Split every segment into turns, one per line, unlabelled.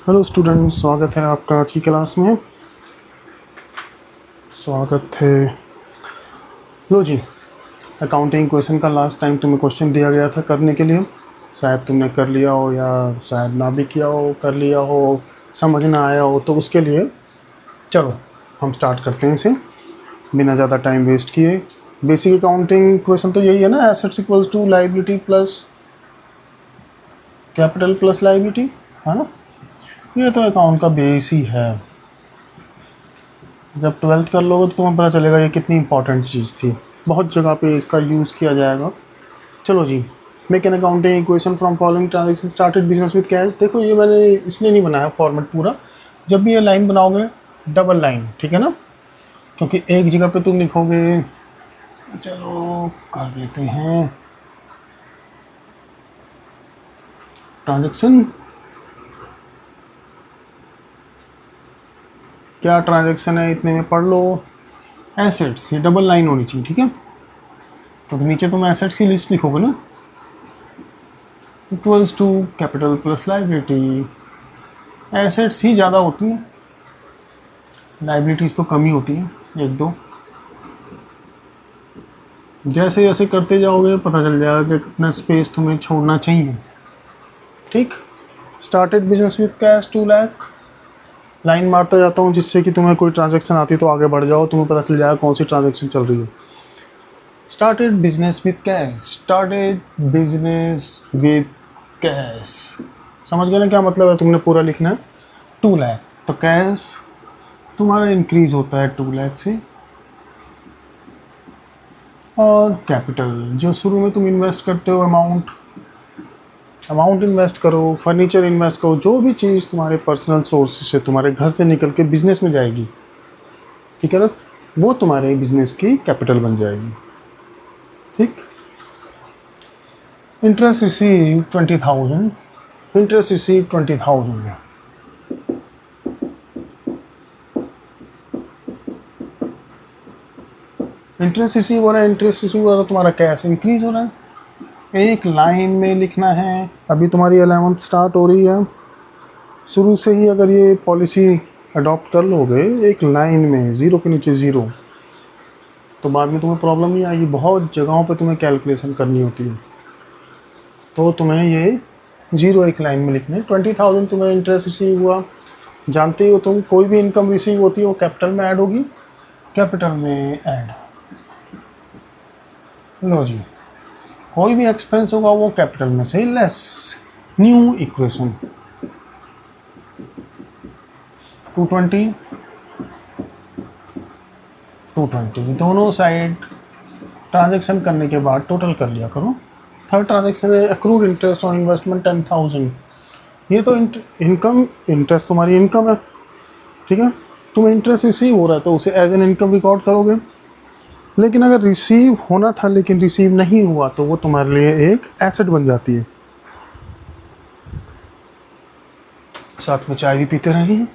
Hello student, स्वागत है आपका आज की क्लास में। स्वागत है। लो जी, अकाउंटिंग क्वेश्चन का लास्ट टाइम तुम्हें क्वेश्चन दिया गया था करने के लिए। शायद तुमने कर लिया हो या शायद ना भी किया हो, कर लिया हो, समझ ना आया हो, तो उसके लिए चलो हम स्टार्ट करते हैं इसे बिना ज़्यादा टाइम वेस्ट किए। बेसिक अकाउंटिंग क्वेश्चन तो यही है ना, assets equals to liability plus capital plus liability, है ना। ये तो अकाउंट का बेस ही है। जब 12th कर लोगे तो तुम्हें पता चलेगा ये कितनी इंपॉर्टेंट चीज़ थी। बहुत जगह पे इसका यूज़ किया जाएगा। चलो जी, make an accounting equation from following transaction started business with cash. देखो ये मैंने इसलिए नहीं बनाया फॉर्मेट पूरा। जब भी ये लाइन बनाओगे डबल लाइन, ठीक है ना, क्योंकि एक जगह पे तुम लिखोगे। चलो कर देते हैं ट्रांजेक्शन। क्या ट्रांजेक्शन है इतने में पढ़ लो। एसेट्स, ये डबल लाइन होनी चाहिए, ठीक है। तो नीचे तुम एसेट्स की लिस्ट लिखोगे ना, equals to capital plus liability. Assets ही ज़्यादा होती हैं, लाइबिलिटीज़ तो कम ही होती हैं, एक दो। जैसे जैसे करते जाओगे पता चल जाएगा कि कितना स्पेस तुम्हें छोड़ना चाहिए। ठीक। Started business with cash 2 lakh. Line मारता जाता हूँ जिससे कि तुम्हें कोई ट्रांजैक्शन आती है तो आगे बढ़ जाओ, तुम्हें पता चल जाएगा कौन सी ट्रांजैक्शन चल रही है। Started business with cash, started business with cash. समझ गए ना क्या मतलब है, तुमने पूरा लिखना है। 2 लाख, तो कैश तुम्हारा इंक्रीज होता है 2 लाख से। और कैपिटल जो शुरू में तुम इन्वेस्ट करते हो, अमाउंट इन्वेस्ट करो, फर्नीचर इन्वेस्ट करो, जो भी चीज़ तुम्हारे पर्सनल सोर्स से तुम्हारे घर से निकल के बिजनेस में जाएगी, ठीक है ना, वो तुम्हारे बिजनेस की कैपिटल बन जाएगी। ठीक। Interest receive 20,000, interest receive 20,000। Interest receive हो रहा है, इंटरेस्ट रिसीव हो रहा है तो तुम्हारा कैश इंक्रीज हो रहा है। एक लाइन में लिखना है। अभी तुम्हारी 11th स्टार्ट हो रही है, शुरू से ही अगर ये पॉलिसी अडॉप्ट कर लोगे एक लाइन में, ज़ीरो के नीचे ज़ीरो, तो बाद में तुम्हें प्रॉब्लम नहीं आएगी। बहुत जगहों पे तुम्हें कैलकुलेशन करनी होती है, तो तुम्हें ये ज़ीरो एक लाइन में लिखना है। 20,000 तुम्हें इंटरेस्ट रिसीव हुआ। जानते हो तुम, कोई भी इनकम रिसीव होती है वो कैपिटल में ऐड होगी, कैपिटल में ऐड। लो जी, कोई भी एक्सपेंस होगा वो कैपिटल में से लेस। न्यू इक्वेशन 220 दोनों साइड ट्रांजैक्शन करने के बाद टोटल कर लिया करो। थर्ड ट्रांजैक्शन है अक्रूड इंटरेस्ट ऑन इन्वेस्टमेंट 10,000। ये तो इनकम, इंटरेस्ट तुम्हारी इनकम है, ठीक है। तुम्हें इंटरेस्ट रिसीव हो रहा है तो उसे एज एन इनकम रिकॉर्ड करोगे। लेकिन अगर रिसीव होना था लेकिन रिसीव नहीं हुआ तो वो तुम्हारे लिए एक एसेट बन जाती है। साथ में चाय भी पीते रहेंगे।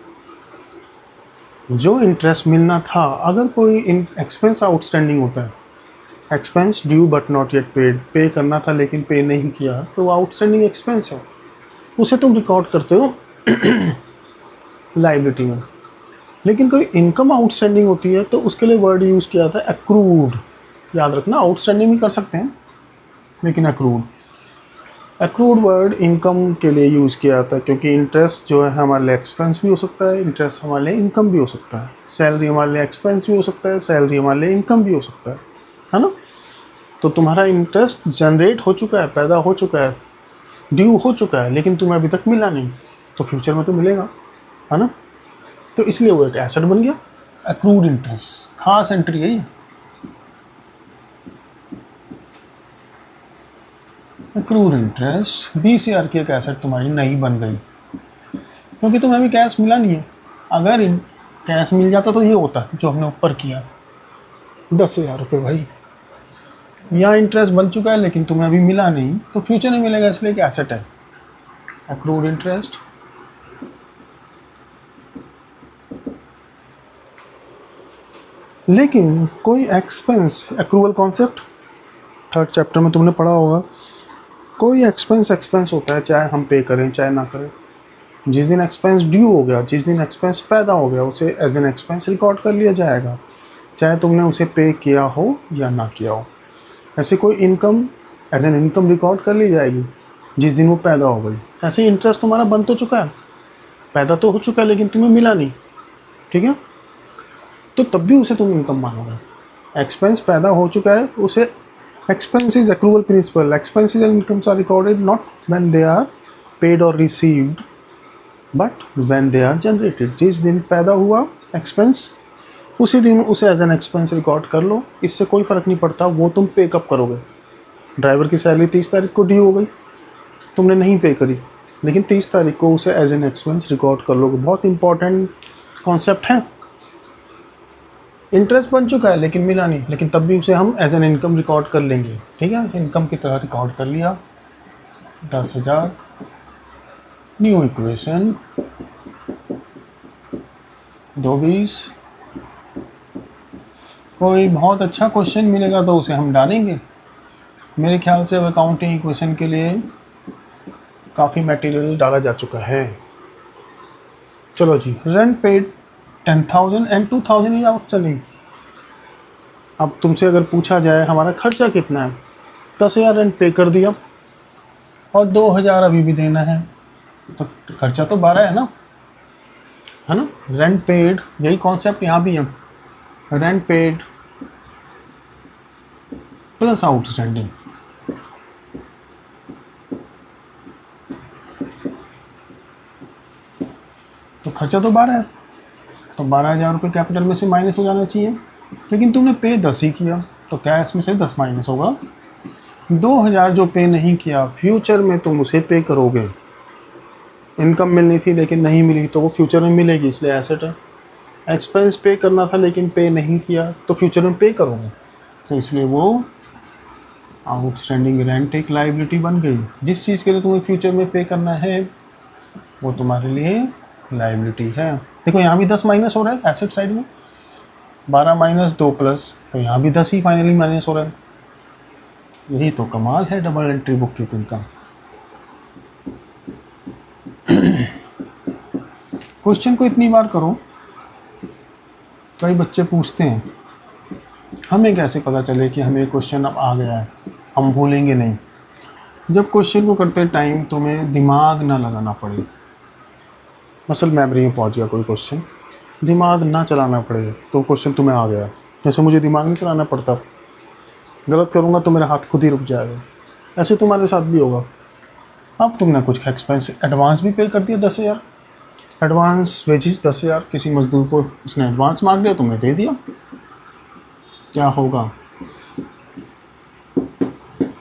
जो इंटरेस्ट मिलना था, अगर कोई एक्सपेंस आउटस्टैंडिंग होता है, expense due but not yet paid, पे करना था लेकिन पे नहीं किया, तो वो आउटस्टैंडिंग एक्सपेंस है, उसे तुम रिकॉर्ड करते हो लायबिलिटी में। लेकिन कोई इनकम आउटस्टैंडिंग होती है तो उसके लिए वर्ड यूज़ किया था एक्रूड। याद रखना, आउटस्टैंडिंग भी कर सकते हैं लेकिन एक्रूड वर्ड इनकम के लिए यूज़ किया जाता है, क्योंकि इंटरेस्ट जो है हमारे लिए एक्सपेंस भी हो सकता है, इंटरेस्ट हमारे लिए इनकम भी हो सकता है, सैलरी हमारे लिए एक्सपेंस भी हो सकता है, सैलरी हमारे लिए इनकम भी हो सकता है ना। तो तुम्हारा इंटरेस्ट जनरेट हो चुका है, पैदा हो चुका है, ड्यू हो चुका है, लेकिन तुम्हें अभी तक मिला नहीं, तो फ्यूचर में तो मिलेगा, है ना। तो इसलिए वो एक एसेट बन गया। एक्रूड इंटरेस्ट खास एंट्री है ये। एक्रूड इंटरेस्ट 20,000 की एक एसेट तुम्हारी नई बन गई, क्योंकि तुम्हें अभी कैश मिला नहीं है। अगर कैश मिल जाता तो ये होता जो हमने ऊपर किया, 10,000 रुपये भाई। यहाँ इंटरेस्ट बन चुका है लेकिन तुम्हें अभी मिला नहीं, तो फ्यूचर में मिलेगा, इसलिए एक एसेट है एक्रूड इंटरेस्ट। लेकिन कोई expense, accrual concept 3rd chapter में तुमने पढ़ा होगा। कोई एक्सपेंस होता है, चाहे हम पे करें चाहे ना करें, जिस दिन एक्सपेंस ड्यू हो गया, जिस दिन एक्सपेंस पैदा हो गया, उसे एज एन एक्सपेंस रिकॉर्ड कर लिया जाएगा, चाहे तुमने उसे पे किया हो या ना किया हो। ऐसे कोई income as an income record कर ली जाएगी जिस दिन वो पैदा हो गई। ऐसे इंटरेस्ट तुम्हारा बन तो चुका है, पैदा तो हो चुका है, लेकिन तुम्हें मिला नहीं, ठीक है, तो तब भी उसे तुम इनकम मानोगे। एक्सपेंस पैदा हो चुका है, उसे expense is accrual principle, expenses and incomes are recorded not when they are paid और received but when they are generated. जिस दिन पैदा हुआ एक्सपेंस, उसी दिन उसे एज एन एक्सपेंस रिकॉर्ड कर लो, इससे कोई फ़र्क नहीं पड़ता वो तुम पे कब करोगे। ड्राइवर की सैलरी 30 तारीख को ड्यू हो गई, तुमने नहीं पे करी, लेकिन 30 तारीख को उसे एज एन एक्सपेंस रिकॉर्ड कर लोगे। बहुत इंपॉर्टेंट कॉन्सेप्ट है। इंटरेस्ट बन चुका है लेकिन मिला नहीं, लेकिन तब भी उसे हम एज एन इनकम रिकॉर्ड कर लेंगे, ठीक है, इनकम की तरह रिकॉर्ड कर लिया। 10,000, न्यू इक्वेशन 220। कोई बहुत अच्छा क्वेश्चन मिलेगा तो उसे हम डालेंगे। मेरे ख्याल से अब अकाउंटिंग इक्वेशन के लिए काफ़ी मटेरियल डाला जा चुका है। चलो जी, rent paid 10,000 and 2,000 is outstanding. अब तुमसे अगर पूछा जाए हमारा खर्चा कितना है, 10,000 रेंट पे कर दिया और 2,000 अभी भी देना है, तो खर्चा तो 12 है ना, है ना। रेंट पेड, यही कॉन्सेप्ट यहाँ भी है, रेंट पेड प्लस आउटस्टैंडिंग। तो खर्चा तो 12 है, तो 12,000 रुपये कैपिटल में से माइनस हो जाना चाहिए, लेकिन तुमने पे 10 ही किया, तो कैश में से 10 माइनस होगा। 2,000 जो पे नहीं किया, फ्यूचर में तुम उसे पे करोगे। इनकम मिलनी थी लेकिन नहीं मिली, तो वो फ्यूचर में मिलेगी, इसलिए एसेट है। एक्सपेंस पे करना था लेकिन पे नहीं किया, तो फ्यूचर में पे करोगे, तो इसलिए वो आउटस्टैंडिंग रेंट एक लायबिलिटी बन गई। जिस चीज़ के लिए तुम्हें फ्यूचर में पे करना है वो तुम्हारे लिए लायबिलिटी है। देखो यहाँ भी 10 माइनस हो रहा है एसेट साइड में, 12 माइनस 2 प्लस, तो यहाँ भी 10 ही फाइनली माइनस हो रहा है। यही तो कमाल है डबल एंट्री बुक कीपिंग का। क्वेश्चन को इतनी बार करो, कई बच्चे पूछते हैं हमें कैसे पता चले कि हमें क्वेश्चन अब आ गया है, हम भूलेंगे नहीं। जब क्वेश्चन को करते टाइम तुम्हें दिमाग ना लगाना पड़े, मसल मेमोरी में पहुंच गया कोई क्वेश्चन, दिमाग ना चलाना पड़े, तो क्वेश्चन तुम्हें आ गया। जैसे मुझे दिमाग नहीं चलाना पड़ता, गलत करूँगा तो मेरा हाथ खुद ही रुक जाएगा, ऐसे तुम्हारे साथ भी होगा। अब तुमने कुछ एक्सपेंस एडवांस भी पे कर दिया, 10,000 एडवांस वेजिस 10,000, किसी मजदूर को उसने एडवांस मांग लिया, तुमने दे दिया। क्या होगा,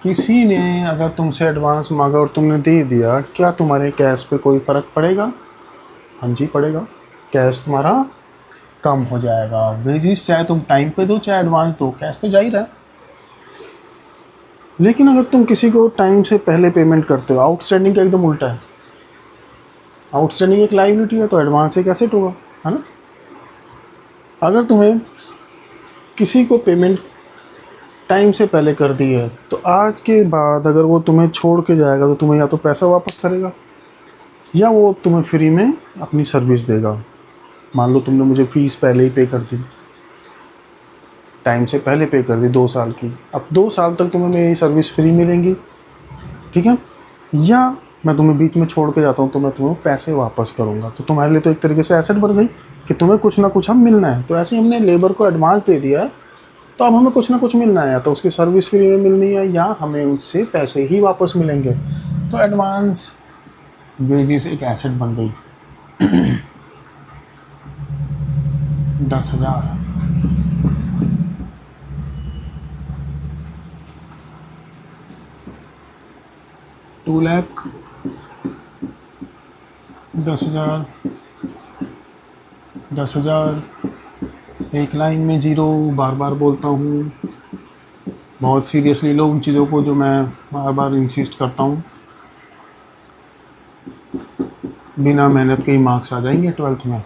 किसी ने अगर तुमसे एडवांस मांगा और तुमने दे दिया, क्या तुम्हारे कैश पे कोई फ़र्क पड़ेगा? हाँ जी पड़ेगा, कैश तुम्हारा कम हो जाएगा। वेजिस चाहे तुम टाइम पे दो चाहे एडवांस दो, कैश तो जा ही रहा है। लेकिन अगर तुम किसी को टाइम से पहले पेमेंट करते हो, आउटस्टैंडिंग का एकदम उल्टा है। आउटस्टैंडिंग एक लायबिलिटी है तो एडवांस एक एसेट होगा, है ना। अगर तुम्हें किसी को पेमेंट टाइम से पहले कर दी है, तो आज के बाद अगर वो तुम्हें छोड़ के जाएगा तो तुम्हें या तो पैसा वापस करेगा या वो तुम्हें फ्री में अपनी सर्विस देगा। मान लो तुमने मुझे फ़ीस पहले ही पे कर दी, टाइम से पहले पे कर दी 2 साल की, अब 2 साल तक तुम्हें मेरी सर्विस फ्री मिलेंगी, ठीक है। या मैं तुम्हें बीच में छोड़ के जाता हूँ तो मैं तुम्हें पैसे वापस करूँगा, तो तुम्हारे लिए तो एक तरीके से एसेट बन गई कि तुम्हें कुछ ना कुछ हम मिलना है। तो ऐसे ही हमने लेबर को एडवांस दे दिया है, तो अब हमें कुछ ना कुछ मिलना है, या तो उसकी सर्विस फ्री में मिलनी है या हमें उससे पैसे ही वापस मिलेंगे। तो एडवांस वेजिस एक एसेट बन गई। 10,000 2 लाख 10,000 10,000 एक लाइन में जीरो, बार बार बोलता हूँ, बहुत सीरियसली लो उन चीज़ों को जो मैं बार बार इंसिस्ट करता हूँ। बिना मेहनत के ही मार्क्स आ जाएंगे 12th में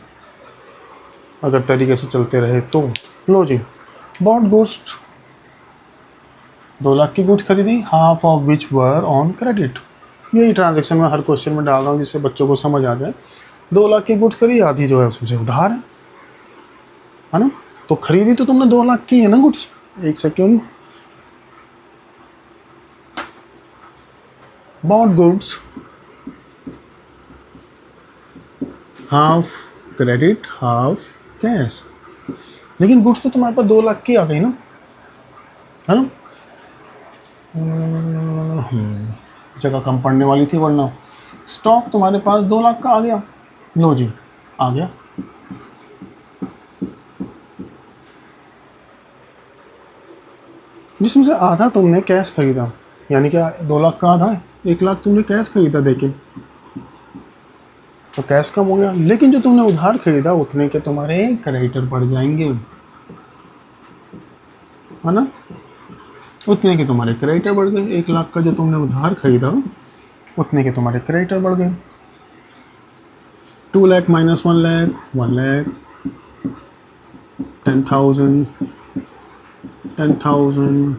अगर तरीके से चलते रहे तो। लो जी, बॉट गुड्स, 2 लाख की गुड्स खरीदी, half of which were on credit. यही ट्रांजैक्शन में हर क्वेश्चन में डाल रहा हूँ जिससे बच्चों को समझ आ जाए। 2 लाख की गुड्स करी, आधी जो है उसमें उधार है ना। तो खरीदी तो तुमने 2 लाख की है ना गुड्स। एक second, bought goods half credit half cash. लेकिन गुड्स तो तुम्हारे पास 2 लाख की आ गई ना, है ना। जगह कम पड़ने वाली थी, वरना स्टॉक तुम्हारे पास 2 लाख का आ गया। लो जी, आ गया। जिसमें से आधा तुमने कैश खरीदा, यानी क्या 2 लाख का आधा है, 1 लाख तुमने कैश खरीदा देके, तो कैश कम हो गया। लेकिन जो तुमने उधार खरीदा उतने के तुम्हारे क्रेडिटर बढ़ जाएंगे, है ना। उतने के तुम्हारे क्रेडिटर बढ़ गए। 1 लाख का जो तुमने उधार खरीदा उतने के तुम्हारे क्रेडिटर बढ़ गए। 2 लाख माइनस 1 लाख, 1 लाख, 10,000, 10,000,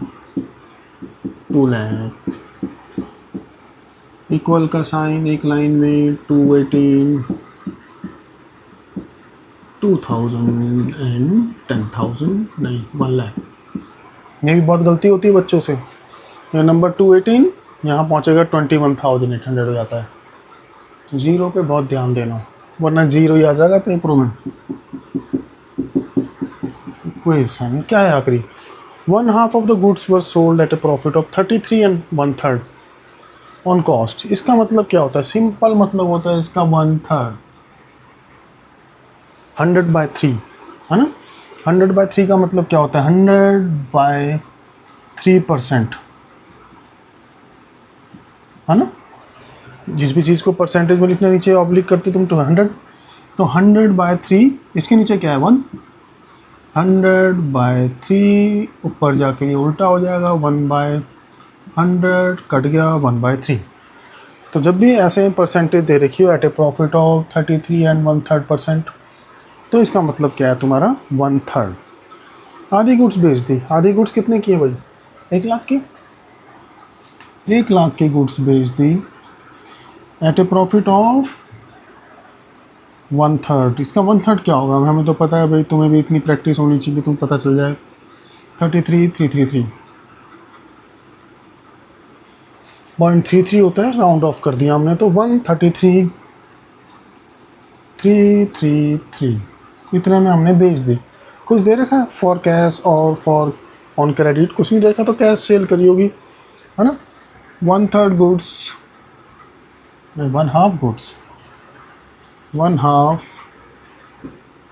2 लाख, इक्वल का साइन एक लाइन में 218, 2,000 एंड 10,000, नहीं 1 लाख। ये भी बहुत गलती होती है बच्चों से। ये नंबर 218 यहाँ पहुँचेगा 21,800 हो जाता है। ज़ीरो पे बहुत ध्यान देना, वरना ज़ीरो ही आ जाएगा पेपरों में। क्वेश्चन क्या है आखिरी, 1/2 of the goods were sold at a profit of 33 and 1/3 on cost. इसका मतलब क्या होता है, सिंपल मतलब होता है इसका 1/3, 100/3, है ना। 100/3 का मतलब क्या होता है, 100/3%, है ना। जिस भी चीज़ को परसेंटेज में लिखना नीचे ऑब्लिक करते तुम तो 100, तो 100/3 इसके नीचे क्या है 1, 100/3 ऊपर जाके ये उल्टा हो जाएगा, 1/100 कट गया 1/3। तो जब भी ऐसे परसेंटेज दे रखी हो at a profit of 33 and 1/3%, तो इसका मतलब क्या है तुम्हारा 1/3। आधी गुड्स बेच दी, आधी गुड्स कितने की है भाई, 1 लाख की। 1 लाख की गुड्स बेच दी एट ए प्रॉफिट ऑफ 1/3। इसका 1/3 क्या होगा, हमें तो पता है भाई, तुम्हें भी इतनी प्रैक्टिस होनी चाहिए कि तुम्हें पता चल जाए। 33,333.33 होता है, राउंड ऑफ कर दिया हमने, तो 133,333 इतने में हमने बेच दी। कुछ दे रखा है फॉर कैश और फॉर ऑन क्रेडिट, कुछ नहीं दे रखा, तो कैश सेल करी होगी, है ना। 1/3 goods, 1/2 goods, 1/2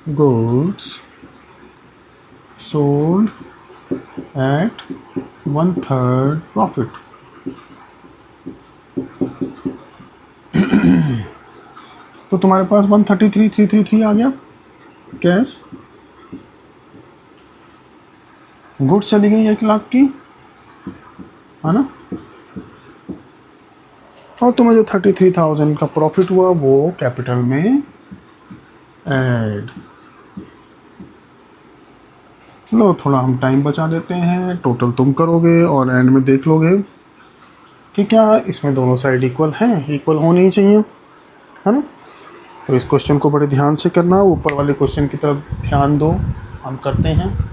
goods sold at 1/3 profit। तो तुम्हारे पास 133,333 आ गया कैश। गुड्स चली गई 1 लाख की, है ना। और तुम्हें जो 33,000 का प्रॉफिट हुआ वो कैपिटल में ऐड। लो थोड़ा हम टाइम बचा देते हैं, टोटल तुम करोगे और एंड में देख लोगे कि क्या इसमें दोनों साइड इक्वल हैं, इक्वल होनी ही चाहिए, है ना। तो इस क्वेश्चन को बड़े ध्यान से करना, ऊपर वाले क्वेश्चन की तरफ ध्यान दो, हम करते हैं।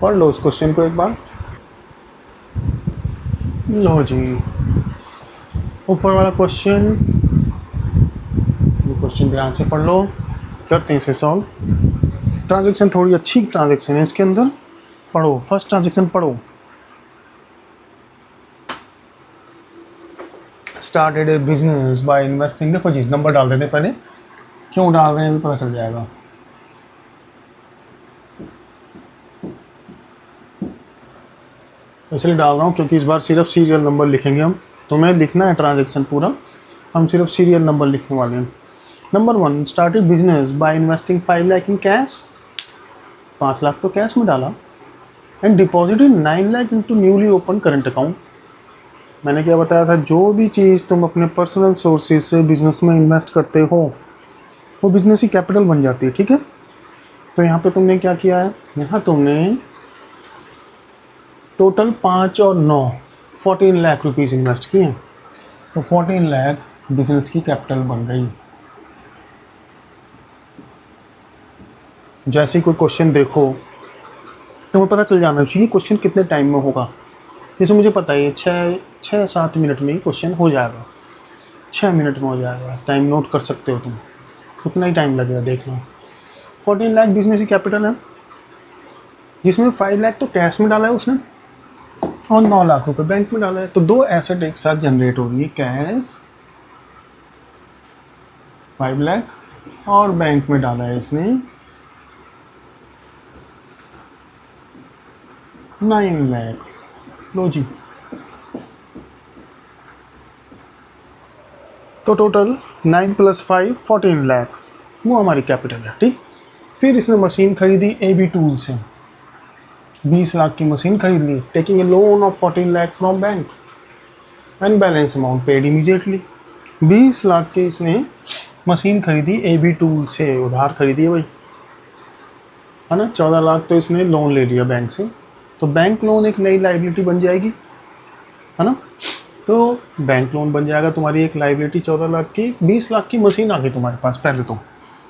पढ़ लो उस क्वेश्चन को एक बार। लो जी, ऊपर वाला क्वेश्चन, ये क्वेश्चन ध्यान से पढ़ लो, करते हैं इसे सॉल्व। ट्रांजैक्शन थोड़ी अच्छी ट्रांजैक्शन है इसके अंदर, पढ़ो। फर्स्ट ट्रांजैक्शन पढ़ो, started A business by investing. देखो जी, नंबर डाल देते पहले, क्यों डाल रहे हैं अभी पता चल जाएगा। इसलिए डाल रहा हूँ क्योंकि इस बार सिर्फ सीरियल नंबर लिखेंगे हम, तुम्हें लिखना है ट्रांजैक्शन पूरा, हम सिर्फ सीरियल नंबर लिखने वाले हैं। Number 1, started business by investing 5 lakh in cash, 5 lakh तो कैश में डाला, and deposited 9 lakh into newly open current account. मैंने क्या बताया था, जो भी चीज़ तुम अपने पर्सनल सोर्सेज से बिजनेस में इन्वेस्ट करते हो वो बिजनेस की कैपिटल बन जाती है, ठीक है। तो यहाँ पे तुमने क्या किया है, यहाँ तुमने टोटल 5 और 9 14 लाख रुपीज़ इन्वेस्ट किए हैं, तो 14 लाख बिजनेस की कैपिटल बन गई। जैसे ही कोई क्वेश्चन देखो तुम्हें पता चल जाना चाहिए क्वेश्चन कितने टाइम में होगा। जैसे मुझे पता है 6-7 मिनट में ही क्वेश्चन हो जाएगा, 6 मिनट में हो जाएगा। टाइम नोट कर सकते हो तुम, कितना ही टाइम लगेगा देखना। 14 लाख बिजनेस की कैपिटल है, जिसमें 5 लाख तो कैश में डाला है उसने और 9 लाख रुपए बैंक में डाला है। तो दो एसेट एक साथ जनरेट हो रही है, कैश 5 लाख और बैंक में डाला है इसने 9 लाख। लो जी, तो टोटल 9 + 5 14 लाख वो हमारी कैपिटल है। ठीक, फिर इसने मशीन खरीदी AB टूल से, 20 लाख की मशीन खरीद ली, taking a loan of 14 lakh from bank and balance amount paid immediately. 20 lakh की इसने मशीन खरीदी AB टूल से, उधार खरीदी है भाई, है ना। 14 लाख तो इसने लोन ले लिया बैंक से, तो बैंक लोन एक नई लाइबिलिटी बन जाएगी, है ना। तो बैंक लोन बन जाएगा तुम्हारी एक लाइबिलिटी 14 लाख की। 20 लाख की मशीन आ गई तुम्हारे पास पहले तो।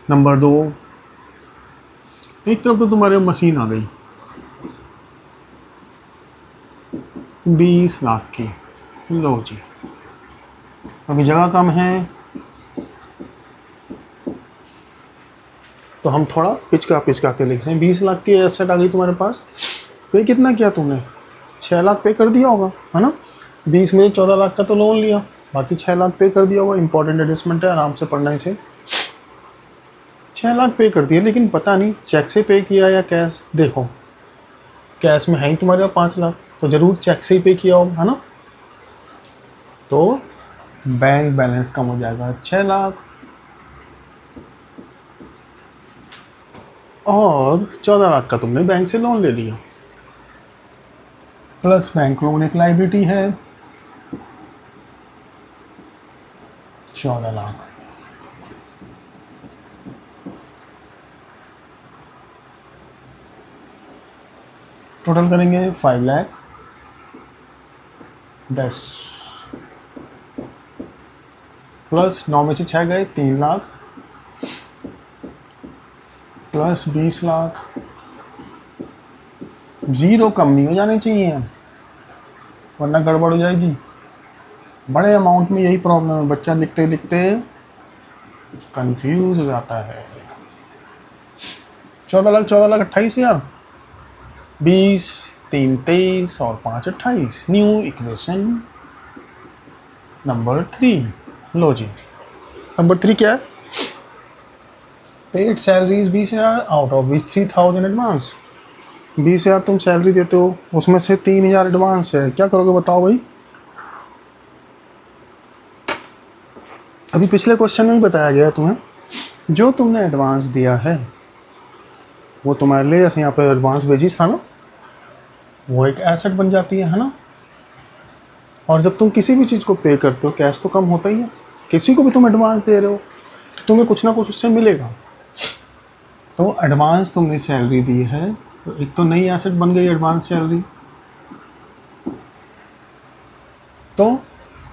नंबर 2, एक तरफ तो तुम्हारे मशीन आ गई 20 लाख की। लो जी, अभी जगह कम है तो हम थोड़ा पिचका के लिख रहे हैं। 20 लाख की एसेट आ गई तुम्हारे पास। पे कितना किया तुमने? 6 लाख पे कर दिया होगा, है ना। 20 में 14 लाख का तो लोन लिया, बाकी 6 लाख पे कर दिया होगा। इंपॉर्टेंट एडजस्टमेंट है, आराम से पढ़ना इसे। 6 लाख पे कर दिया, लेकिन पता नहीं चेक से पे किया या कैश। देखो कैश में है ही तुम्हारे पास 5 लाख, तो ज़रूर चेक से ही पे किया होगा, है ना। तो बैंक बैलेंस कम हो जाएगा 6 लाख और 14 लाख का तुमने बैंक से लोन ले लिया, प्लस बैंक लोन एक लायबिलिटी है 14 लाख। टोटल करेंगे 5 लाख 10 प्लस 9 में से 6 गए 3 लाख प्लस 20 लाख। जीरो कम नहीं हो जाने चाहिए वरना गड़बड़ हो जाएगी। बड़े अमाउंट में यही प्रॉब्लम है, बच्चा लिखते लिखते कंफ्यूज हो जाता है। 14 लाख 28,000, 20 3 23 और 5 28। New equation number 3। लो जी, नंबर 3 क्या है? Paid salaries 20,000 out of which 3,000 advance. 20,000 तुम सैलरी देते हो, उसमें से 3,000 एडवांस है। क्या करोगे बताओ भाई? अभी पिछले क्वेश्चन में ही बताया गया तुम्हें, जो तुमने एडवांस दिया है वो तुम्हारे लिए, जैसे यहाँ पे एडवांस वेजेस था ना, वो एक एसेट बन जाती है ना। और जब तुम किसी भी चीज़ को पे करते हो, कैश तो कम होता ही है। किसी को भी तुम एडवांस दे रहे हो तो तुम्हें कुछ ना कुछ उससे मिलेगा। तो एडवांस तुमने सैलरी दी है, तो एक तो नई एसेट बन गई एडवांस सैलरी। तो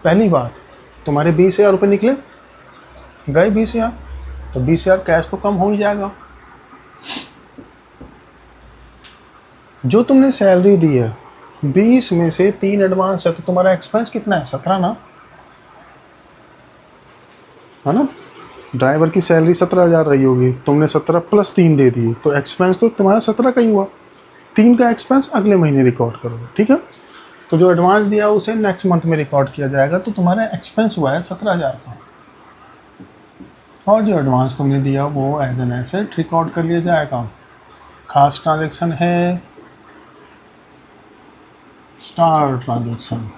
पहली बात, तुम्हारे 20,000 रुपये निकले, गए 20,000, तो 20,000 कैश तो कम हो ही जाएगा। जो तुमने सैलरी दी है 20 में से 3 एडवांस है, तो तुम्हारा एक्सपेंस कितना है? 17 ना, है ना। ड्राइवर की सैलरी 17,000 रही होगी, तुमने 17 + 3 दे दिए, तो एक्सपेंस तो तुम्हारा 17 का ही हुआ। 3 का एक्सपेंस अगले महीने रिकॉर्ड करोगे, ठीक है। तो जो एडवांस दिया उसे नेक्स्ट मंथ में रिकॉर्ड किया जाएगा, तो तुम्हारा एक्सपेंस हुआ है 17,000 का। और जो एडवांस तुमने दिया वो एज एन एसेट रिकॉर्ड कर लिया जाएगा। खास ट्रांजेक्शन है स्टार ट्रांजेक्शन।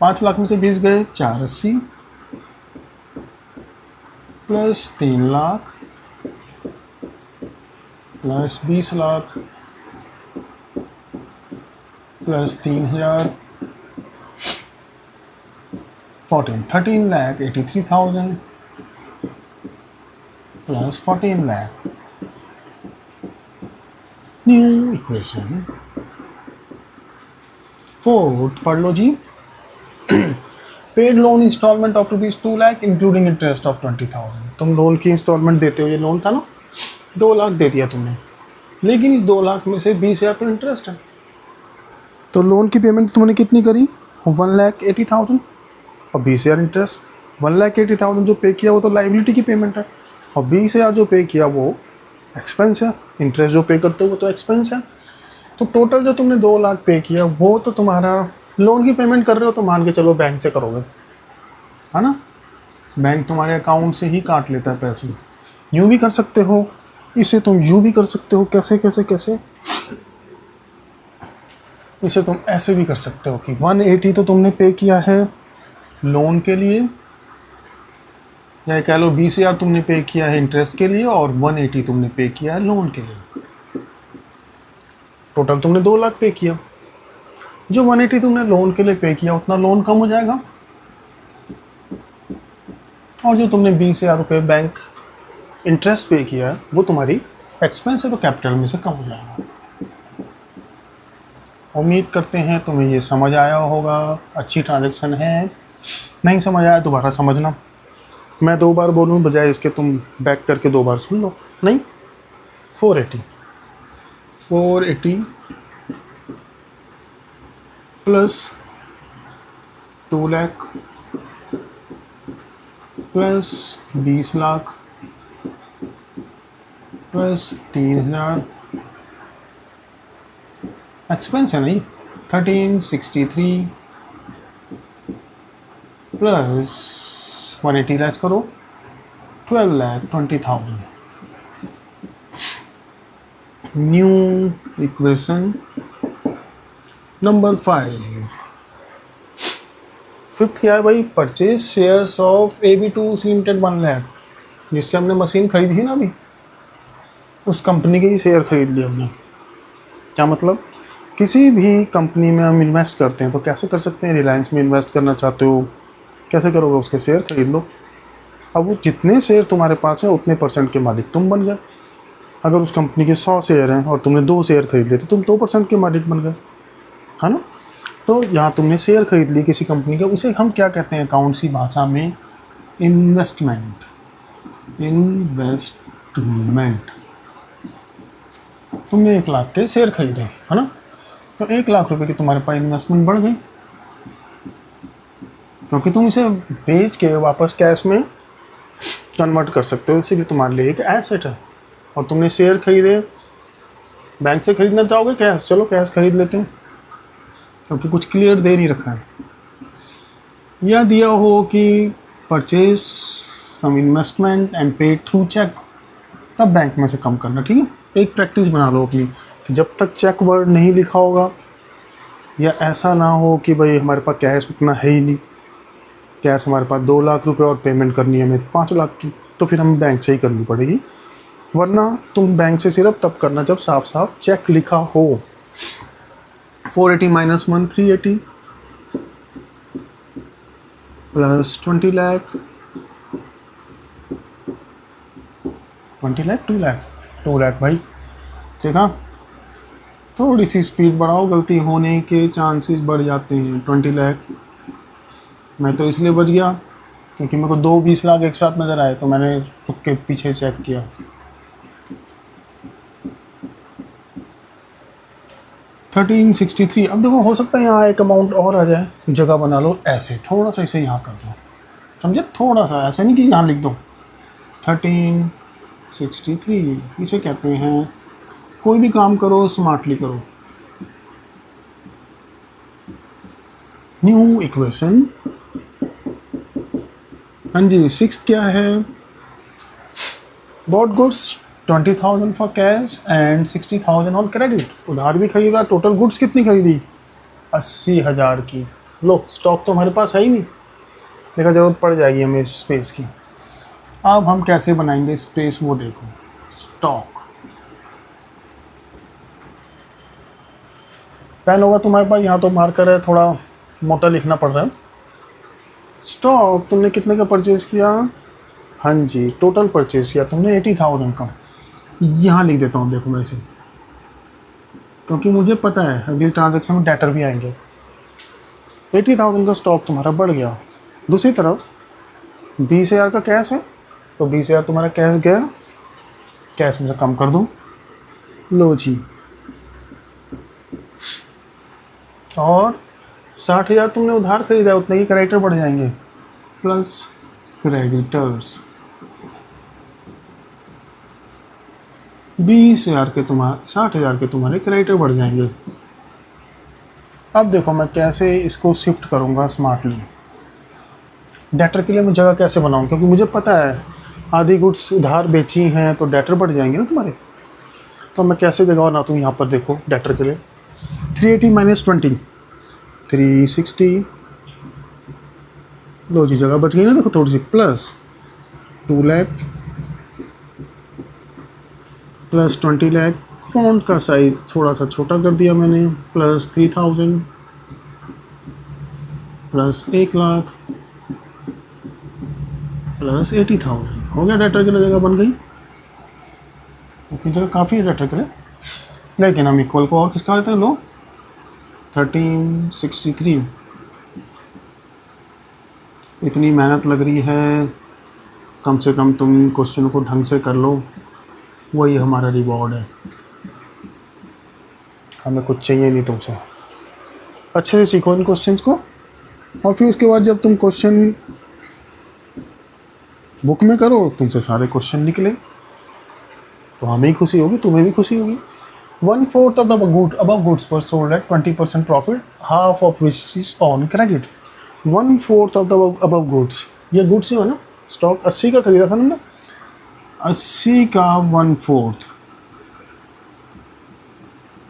5 लाख में से 20 गए 480 plus 3 lakh plus 20 lakh plus 3,000 13 lakh 83,000 plus 14 lakh. New equation fourth पढ़ लो जी। Paid loan installment of ₹2 lakh including interest of 20,000। तुम लोन की इंस्टॉलमेंट देते हो, ये लोन था ना, 2 लाख दे दिया तुमने, लेकिन इस 2 लाख में से 20,000 तो इंटरेस्ट है, तो लोन की पेमेंट तुमने कितनी करी? 1,80,000 और 20,000 इंटरेस्ट। 1,80,000 जो पे किया वो तो लाइबिलिटी की पेमेंट है, और 20,000 जो पे किया वो एक्सपेंस है। इंटरेस्ट जो पे करते हो वो तो एक्सपेंस है। तो टोटल जो तुमने 2 लाख पे किया वो तो तुम्हारा लोन की पेमेंट कर रहे हो, तो मान के चलो बैंक से करोगे, है ना। बैंक तुम्हारे अकाउंट से ही काट लेता है पैसे। यूँ भी कर सकते हो, इसे तुम यूँ भी कर सकते हो। कैसे कैसे कैसे? इसे तुम ऐसे भी कर सकते हो कि 180 तो तुमने पे किया है लोन के लिए, या कह लो 20,000 तुमने पे किया है इंटरेस्ट के लिए, और 180 तुमने पे किया है लोन के लिए। टोटल तुमने 2 लाख पे किया। जो 180 तुमने लोन के लिए पे किया उतना लोन कम हो जाएगा, और जो तुमने 20,000 रुपये बैंक इंटरेस्ट पे किया है वो तुम्हारी एक्सपेंस है, तो कैपिटल में से कम हो जाएगा। उम्मीद करते हैं तुम्हें ये समझ आया होगा। अच्छी ट्रांजैक्शन है, नहीं समझ आया दोबारा समझना। मैं 2 बार बोलूँ बजाय इसके तुम बैक करके 2 बार सुन लो। नहीं, 480 plus 2 lakh plus 20 lakh plus 3,000 expense है नहीं, 1363 प्लस 180 लेस करो 12,20,000। New equation number 5। फिफ्थ क्या है भाई? Purchase shares of AB tools limited 1 lakh, जिससे हमने मशीन खरीदी थी ना अभी, उस कंपनी के ही शेयर खरीद लिए हमने। क्या मतलब? किसी भी कंपनी में हम इन्वेस्ट करते हैं तो कैसे कर सकते हैं? रिलायंस में इन्वेस्ट करना चाहते हो, कैसे करोगे? उसके शेयर खरीद लो। अब वो जितने शेयर तुम्हारे पास है उतने % के मालिक तुम बन गए। अगर उस कंपनी के 100 शेयर हैं और तुमने 2 शेयर खरीद लिए तो तुम 2% के मालिक बन गए, है ना। तो यहाँ तुमने शेयर खरीद ली किसी कंपनी का, उसे हम क्या कहते हैं अकाउंट्स की भाषा में? इन्वेस्टमेंट। इन्वेस्टमेंट। तुमने 1 लाख के शेयर खरीदे, है ना, तो 1 लाख रुपए की तुम्हारे पास इन्वेस्टमेंट बढ़ गई, क्योंकि तुम इसे बेच के वापस कैश में कन्वर्ट कर सकते हो, इसलिए तुम्हारे लिए एक एसेट है। और तुमने शेयर खरीदे, बैंक से खरीदना चाहोगे कैश, चलो कैश खरीद लेते हैं, क्योंकि कुछ क्लियर दे नहीं रखा है। या दिया हो कि purchase some investment and paid through cheque, तब बैंक में से कम करना। ठीक है, एक प्रैक्टिस बना लो अपनी कि जब तक चेक वर्ड नहीं लिखा होगा, या ऐसा ना हो कि भाई हमारे पास कैश उतना है ही नहीं, कैश हमारे पास 2 लाख रुपए और पेमेंट करनी है हमें 5 लाख की, तो फिर हमें बैंक से ही करनी पड़ेगी। वरना तुम बैंक से सिर्फ तब करना जब साफ साफ चेक लिखा हो। 480 - 1 380 प्लस 20 लाख 20 लाख 2 लाख 2 लाख भाई, देखा, थोड़ी सी स्पीड बढ़ाओ, गलती होने के चांसेस बढ़ जाते हैं। 20 लाख मैं तो इसलिए बच गया क्योंकि मेरे को 2 20 लाख एक साथ नज़र आए, तो मैंने रुक के पीछे चेक किया। $1363। अब देखो, हो सकता है यहाँ एक अमाउंट और आ जाए, जगह बना लो ऐसे, थोड़ा सा इसे यहाँ कर दो, समझे, थोड़ा सा, ऐसे नहीं कि यहाँ लिख दो 1363। इसे कहते हैं कोई भी काम करो स्मार्टली करो। न्यू इक्वेशन, हाँ जी। 6 क्या है? Bought goods 20,000 for cash and 60,000 on credit. उधार भी खरीदा, टोटल गुड्स कितनी खरीदी? 80,000 की। लो, स्टॉक तो हमारे पास है ही नहीं, देखा ज़रूरत पड़ जाएगी हमें स्पेस की। अब हम कैसे बनाएंगे स्पेस, वो देखो। स्टॉक, पेन होगा तुम्हारे पास, यहाँ तो मार्कर है, थोड़ा मोटा लिखना पड़ रहा है। स्टॉक तुमने कितने का परचेज किया? हाँ जी, टोटल परचेज किया तुमने 80,000 का। यहाँ लिख देता हूँ, देखो मैं इसे, क्योंकि मुझे पता है अगली ट्रांजैक्शन में डेटर भी आएंगे। 80,000 का स्टॉक तुम्हारा बढ़ गया। दूसरी तरफ 20,000 का कैश है, तो 20,000 तुम्हारा कैश गया, कैश में से कम कर दो, लो जी। और 60,000 तुमने उधार खरीदा है, उतने ही क्रेडिटर बढ़ जाएंगे, प्लस क्रेडिटर्स। 20,000 के तुम्हारे 60,000 के तुम्हारे क्रेडिटर बढ़ जाएंगे। अब देखो मैं कैसे इसको शिफ्ट करूँगा स्मार्टली। डेटर के लिए मैं जगह कैसे बनाऊँ, क्योंकि मुझे पता है आधी गुड्स उधार बेची हैं तो डेटर बढ़ जाएंगे ना तुम्हारे। तो मैं कैसे जगह बनाता हूँ, यहाँ पर देखो डेटर के लिए 380 माइनस 20 360, लो जी जगह बच गई ना, देखो थोड़ी सी, plus 2 lakh plus 20 lakh, font का साइज थोड़ा सा छोटा कर दिया मैंने, प्लस 3,000 प्लस 1 लाख प्लस 80,000, हो गया डेटर के लिए जगह बन गई। इतनी जगह काफ़ी है डेटर के लिए। लेकिन हम इक्वल को और किसका देते हैं, लो 1363। इतनी मेहनत लग रही है, कम से कम तुम क्वेश्चन को ढंग से कर लो, वही हमारा रिवॉर्ड है। हमें कुछ चाहिए नहीं तुमसे, अच्छे से सीखो इन क्वेश्चंस को, और फिर उसके बाद जब तुम क्वेश्चन बुक में करो, तुमसे सारे क्वेश्चन निकले, तो हमें ही खुशी होगी, तुम्हें भी खुशी होगी। 1/4 of the above goods were sold at 20% profit, half of which is on credit। 1/4 of the above goods, ये गुड्स जो है ना, स्टॉक 80 का खरीदा था ना, 80 का 1/4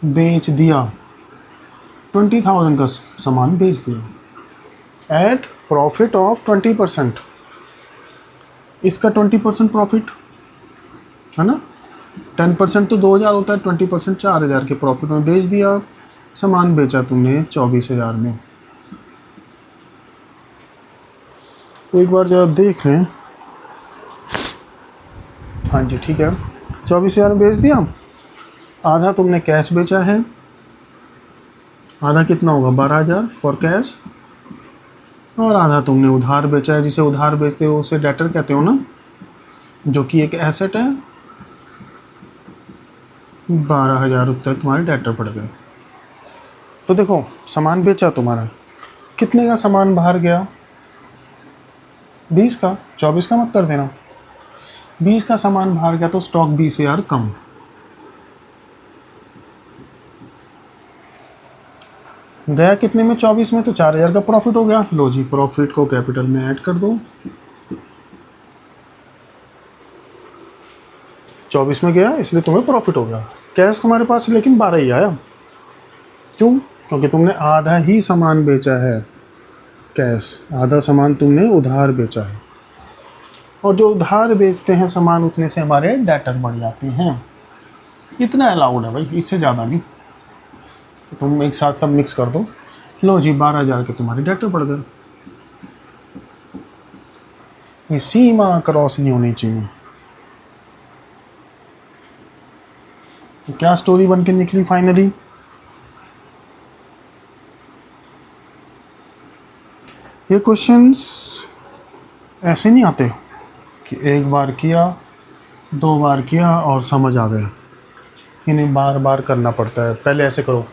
बेच दिया, 20,000 का सामान बेच दिया एट प्रॉफिट ऑफ 20%। इसका 20% प्रॉफिट है ना, 10% तो 2,000 होता है, 20% 4,000 के प्रॉफिट में बेच दिया। सामान बेचा तुमने 24,000 में। तो एक बार ज़रा देख लें, हाँ जी ठीक है, 24,000 में बेच दिया। आधा तुमने कैश बेचा है, आधा कितना होगा 12,000 फॉर कैश, और आधा तुमने उधार बेचा है। जिसे उधार बेचते हो उसे डेटर कहते हो ना, जो कि एक एसेट है। 12,000 रुपये तुम्हारे डेटर पड़ गए। तो देखो सामान बेचा तुम्हारा, कितने का सामान बाहर गया, 20 का, 24 का मत कर देना, 20 का सामान बाहर गया, तो स्टॉक 20,000 कम। गया कितने में, 24 में, तो 4,000 का प्रॉफिट हो गया। लो जी, प्रॉफिट को कैपिटल में ऐड कर दो। 24 में गया इसलिए तुम्हें प्रॉफिट हो गया। कैश तुम्हारे पास लेकिन 12 ही आया, क्यों, क्योंकि तुमने आधा ही सामान बेचा है कैश, आधा सामान तुमने उधार बेचा है। और जो उधार बेचते हैं सामान, उतने से हमारे डेटर बढ़ जाते हैं। इतना अलाउड है भाई, इससे ज़्यादा नहीं। तो तुम एक साथ सब मिक्स कर दो, लो जी 12,000 के तुम्हारे डेटर बढ़ गए। ये सीमा क्रॉस नहीं होनी चाहिए। तो क्या स्टोरी बन के निकली फाइनली, ये क्वेश्चंस ऐसे नहीं आते कि एक बार किया, 2 बार किया और समझ आ गया। इन्हें बार बार करना पड़ता है। पहले ऐसे करो,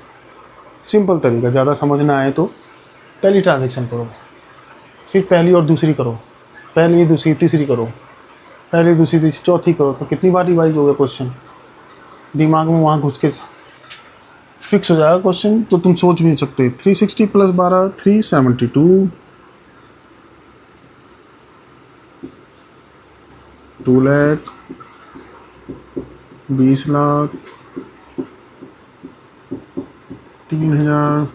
सिंपल तरीका, ज़्यादा समझ ना आए तो पहली ट्रांजैक्शन करो, फिर पहली और दूसरी करो, पहली दूसरी तीसरी करो, पहली दूसरी तीसरी चौथी करो। तो कितनी बार रिवाइज हो गया क्वेश्चन, दिमाग में वहाँ घुस के फिक्स हो जाएगा क्वेश्चन, तो तुम सोच भी नहीं सकते। 360 plus 12 372, 2 lakh 20 lakh 3,000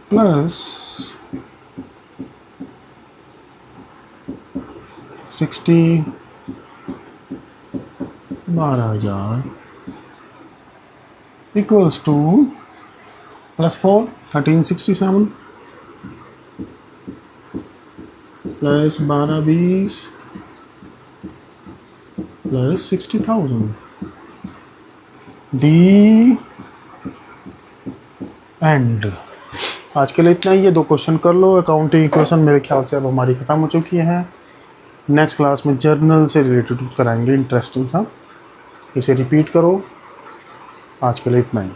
plus 60 12,000 equals two plus 4 1367 plus 1220 plus 60,000। The and. आज के लिए इतना ही, ये 2 क्वेश्चन कर लो। अकाउंटिंग इक्वेशन मेरे ख्याल से अब हमारी ख़त्म हो चुकी है। नेक्स्ट क्लास में जर्नल से रिलेटेड कराएंगे, इंटरेस्टिंग सा। इसे रिपीट करो। आज के लिए इतना ही।